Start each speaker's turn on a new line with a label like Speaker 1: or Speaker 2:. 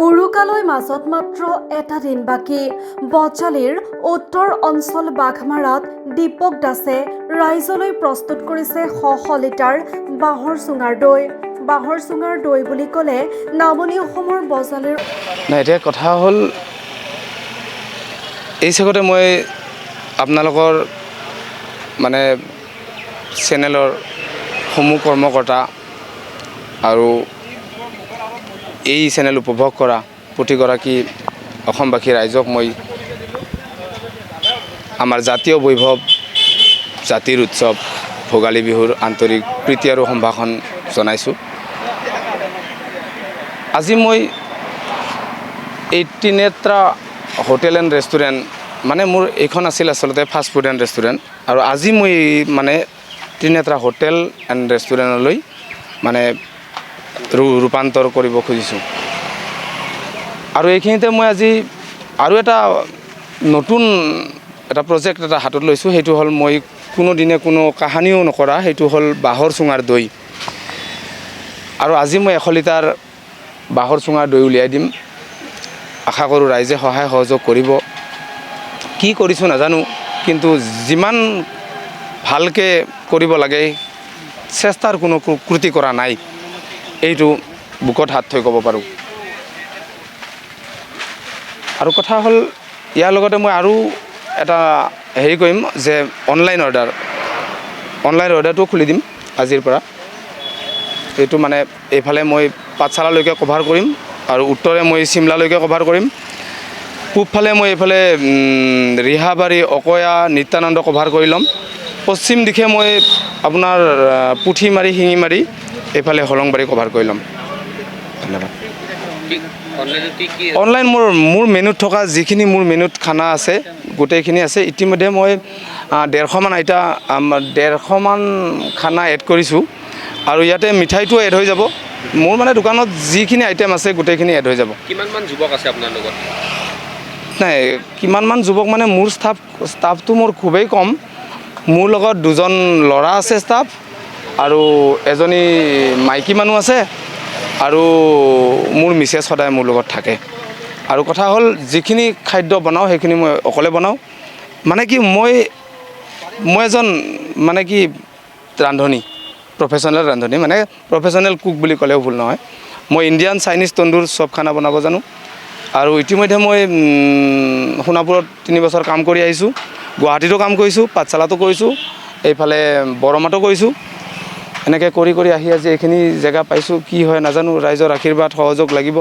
Speaker 1: উৰুকালৈ মাজত মাত্ৰ এটা দিন বাকী। বজালীৰ উত্তৰ অঞ্চল বাঘমাৰাত দীপক দাসে ৰাইজলৈ প্ৰস্তুত কৰিছে শ শ লিটাৰ বাঁহৰ চুঙাৰ দৈ। বাঁহৰ চুঙাৰ দৈ বুলি ক'লে নামনি অসমৰ বজালীৰ
Speaker 2: নাই, এতিয়া কথা হ'ল এই চেগতে মই আপোনালোকৰ মানে চেনেলৰ সমূহ কৰ্মকৰ্তা আৰু এই চেনেল উপভোগ কৰা প্ৰতিগৰাকী অসমবাসী ৰাইজক মই আমাৰ জাতীয় বৈভৱ, জাতিৰ উৎসৱ ভোগালী বিহুৰ আন্তৰিক প্ৰীতি আৰু সম্ভাষণ জনাইছোঁ। আজি মই এই ত্ৰিনেত্ৰা হোটেল এণ্ড ৰেষ্টুৰেণ্ট, মানে মোৰ এইখন আছিল আচলতে ফাষ্ট ফুড এণ্ড ৰেষ্টুৰেণ্ট, আৰু আজি মই মানে ত্ৰিনেত্ৰা হোটেল এণ্ড ৰেষ্টুৰেণ্টলৈ মানে ৰূপান্তৰ কৰিব খুজিছোঁ। আৰু এইখিনিতে মই আজি আৰু এটা নতুন এটা প্ৰজেক্ট এটা হাতত লৈছোঁ। সেইটো হ'ল মই কোনোদিনে কোনো কাহানিও নকৰা, সেইটো হ'ল বাঁহৰ চুঙাৰ দৈ। আৰু আজি মই 100 লিটাৰ বাঁহৰ চুঙাৰ দৈ উলিয়াই দিম। আশা কৰোঁ ৰাইজে সহায় সহযোগ কৰিব। কি কৰিছোঁ নাজানো, কিন্তু যিমান ভালকৈ কৰিব লাগে চেষ্টাৰ কোনো ক্ৰুটি কৰা নাই, এইটো বুকত হাত থৈ ক'ব পাৰোঁ। আৰু কথা হ'ল ইয়াৰ লগতে মই আৰু এটা হেৰি কৰিম যে অনলাইন অৰ্ডাৰটো খুলি দিম আজিৰ পৰা। এইটো মানে এইফালে মই পাঠশালালৈকে কভাৰ কৰিম, আৰু উত্তৰে মই চিমলালৈকে কভাৰ কৰিম। পূবফালে মই এইফালে ৰিহাবাৰী, অকয়া, নিত্যানন্দ কভাৰ কৰি ল'ম। পশ্চিম দিশে মই আপোনাৰ পুঠিমাৰি, শিঙিমাৰি, এইফালে হলংবাৰী কভাৰ কৰি ল'ম। ধন্যবাদ। অনলাইন মোৰ মেনুত থকা যিখিনি মোৰ মেনুত খানা আছে গোটেইখিনি আছে। ইতিমধ্যে মই 150 মান খানা এড কৰিছোঁ, আৰু ইয়াতে মিঠাইটো এড হৈ যাব। মোৰ মানে দোকানত যিখিনি আইটেম আছে গোটেইখিনি এড হৈ যাব।
Speaker 3: কিমানমান যুৱক আছে আপোনাৰ লগত?
Speaker 2: নাই, কিমানমান যুৱক মানে মোৰ ষ্টাফটো মোৰ খুবেই কম। মোৰ লগত 2জন ল'ৰা আছে ষ্টাফ, আৰু এজনী মাইকী মানুহ আছে, আৰু মোৰ মিছেছ সদায় মোৰ লগত থাকে। আৰু কথা হ'ল যিখিনি খাদ্য বনাওঁ সেইখিনি মই অকলে বনাওঁ। মানে কি মই এজন মানে কি ৰান্ধনী, প্ৰফেশ্যনেল ৰান্ধনী, মানে প্ৰফেশ্যনেল কুক বুলি ক'লেও ভুল নহয়। মই ইণ্ডিয়ান, চাইনিজ, তন্দুৰ চব খানা বনাব জানো। আৰু ইতিমধ্যে মই সোণাপুৰত 3 বছৰ কাম কৰি আহিছোঁ। গুৱাহাটীতো কাম কৰিছোঁ, পাঠশালাতো কৰিছোঁ, এইফালে বৰমাতো কৰিছোঁ। এনেকৈ কৰি আহি আজি এইখিনি জেগা পাইছোঁ। কি হয় নাজানো, ৰাইজৰ আশীৰ্বাদ সহযোগ লাগিব।